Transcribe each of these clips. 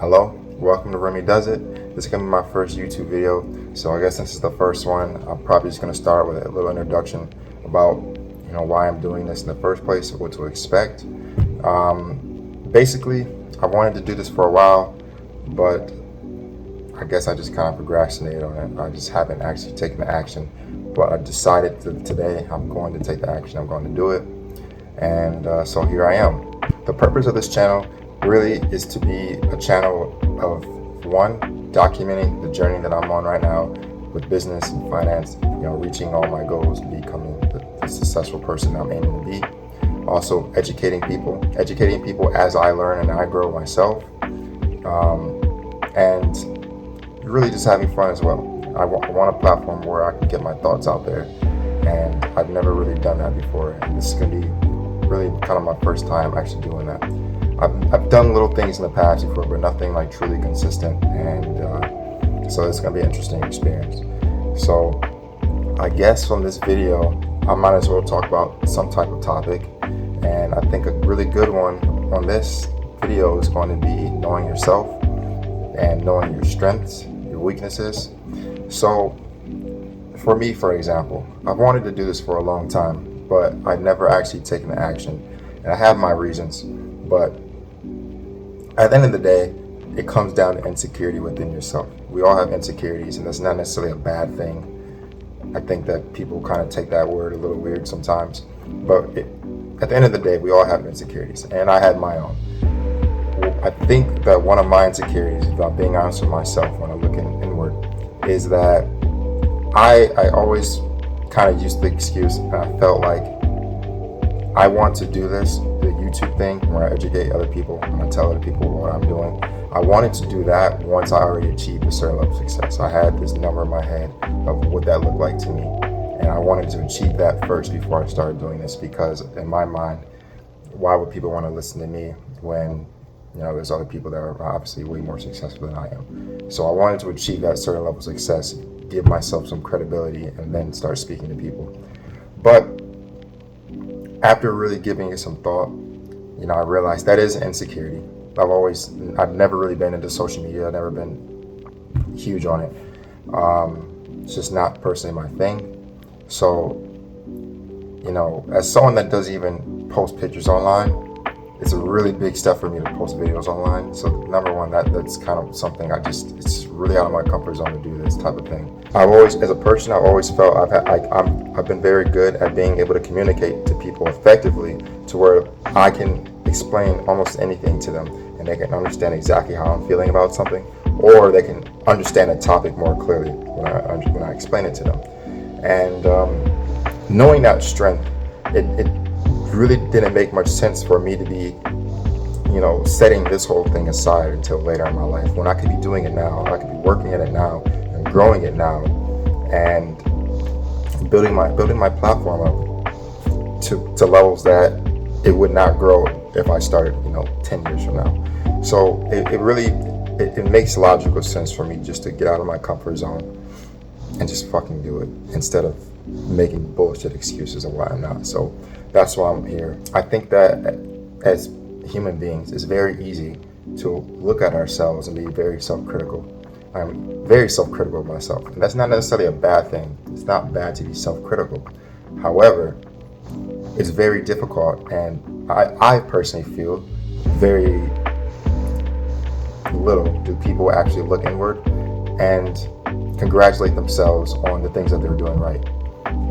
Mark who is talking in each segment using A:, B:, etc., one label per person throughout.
A: Hello, welcome to Remy Does It. This is going to be my first YouTube video, so I guess since it's the first one, I'm probably just going to start with a little introduction about why I'm doing this in the first place, what to expect. Basically, I wanted to do this for a while, but I guess I just kind of procrastinated on it. I just haven't actually taken the action, but I decided today I'm going to take the action. I'm going to do it, and so here I am. The purpose of this channel really is to be a channel of one, documenting the journey that I'm on right now with business and finance, reaching all my goals, becoming the successful person I'm aiming to be. Also educating people as I learn and I grow myself, and really just having fun as well. I want a platform where I can get my thoughts out there, and I've never really done that before, and this is going to be really kind of my first time actually doing that. I've done little things in the past before, but nothing like truly consistent, and so it's going to be an interesting experience. So I guess from this video, I might as well talk about some type of topic, and I think a really good one on this video is going to be knowing yourself and knowing your strengths, your weaknesses. So for me, for example, I've wanted to do this for a long time, but I've never actually taken the action, and I have my reasons, but at the end of the day, it comes down to insecurity within yourself. We all have insecurities, and that's not necessarily a bad thing. I think that people kind of take that word a little weird sometimes, but at the end of the day, we all have insecurities, and I had my own. I think that one of my insecurities, if I'm being honest with myself when I'm looking inward, is that I always kind of used the excuse, and I felt like I want to do this, the YouTube thing where I educate other people and I tell other people what I'm doing. I wanted to do that once I already achieved a certain level of success. I had this number in my head of what that looked like to me, and I wanted to achieve that first before I started doing this, because in my mind, why would people want to listen to me when there's other people that are obviously way more successful than I am? So I wanted to achieve that certain level of success, give myself some credibility, and then start speaking to people. But after really giving it some thought, I realized that is insecurity. I've never really been into social media. I've never been huge on it. It's just not personally my thing. So, as someone that doesn't even post pictures online, it's a really big step for me to post videos online. So number one, that's kind of something it's really out of my comfort zone to do this type of thing. As a person, I've always felt I've been very good at being able to communicate to people effectively, to where I can explain almost anything to them, and they can understand exactly how I'm feeling about something, or they can understand a topic more clearly when I explain it to them. And knowing that strength, it really didn't make much sense for me to be setting this whole thing aside until later in my life, when I could be doing it now. I could be working at it now and growing it now, and building my platform up to levels that it would not grow if I started 10 years from now. So it makes logical sense for me just to get out of my comfort zone and just fucking do it, instead of making bullshit excuses of why I'm not. So that's why I'm here. I think that as human beings, it's very easy to look at ourselves and be very self-critical. I'm very self-critical of myself, and that's not necessarily a bad thing. It's not bad to be self-critical. However, it's very difficult, and I personally feel very little do people actually look inward and congratulate themselves on the things that they're doing right.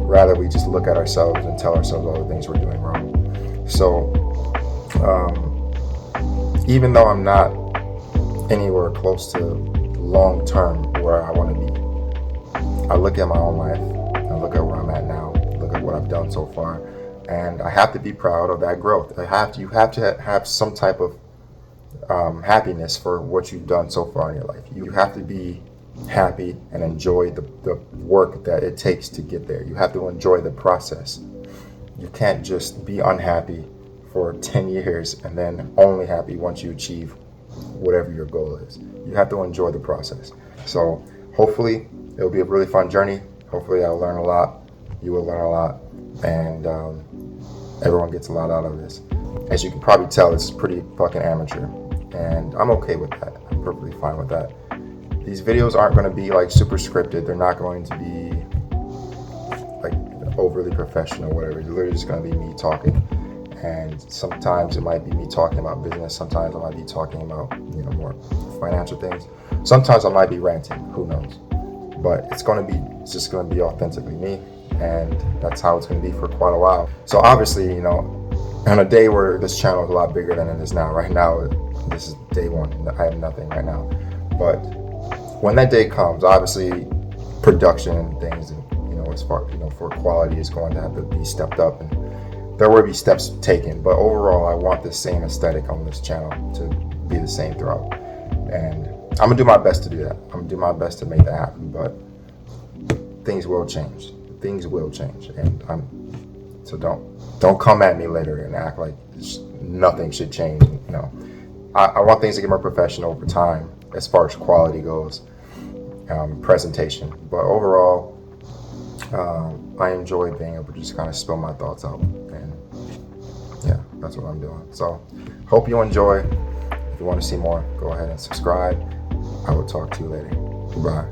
A: Rather, we just look at ourselves and tell ourselves all the things we're doing wrong. So even though I'm not anywhere close to long term where I want to be, I look at my own life, I look at where I'm at now, look at what I've done so far, and I have to be proud of that growth. You have to have some type of happiness for what you've done so far in your life. You have to be happy and enjoy the work that it takes to get there. You have to enjoy the process. You can't just be unhappy for 10 years and then only happy once you achieve whatever your goal is. You have to enjoy the process. So hopefully it'll be a really fun journey. Hopefully I'll learn a lot. You will learn a lot, and everyone gets a lot out of this. As you can probably tell, it's pretty fucking amateur, and I'm okay with that. perfectly fine with that. These videos aren't going to be like super scripted. They're not going to be like overly professional, whatever. It's literally just going to be me talking. And sometimes it might be me talking about business. Sometimes I might be talking about, more financial things. Sometimes I might be ranting. Who knows? But it's just going to be authentically me. And that's how it's going to be for quite a while. So obviously, on a day where this channel is a lot bigger than it is now. Right now, this is day one. I have nothing right now. But when that day comes, obviously, production and things, and as far for quality is going to have to be stepped up, and there will be steps taken. But overall, I want the same aesthetic on this channel to be the same throughout, and I'm gonna do my best to do that. I'm gonna do my best to make that happen. But things will change. Things will change, and so don't come at me later and act like nothing should change. I want things to get more professional over time as far as quality goes, presentation. But overall, I enjoy being able to just kind of spill my thoughts out, and yeah, that's what I'm doing. So hope you enjoy. If you want to see more, go ahead and subscribe. I will talk to you later. Goodbye.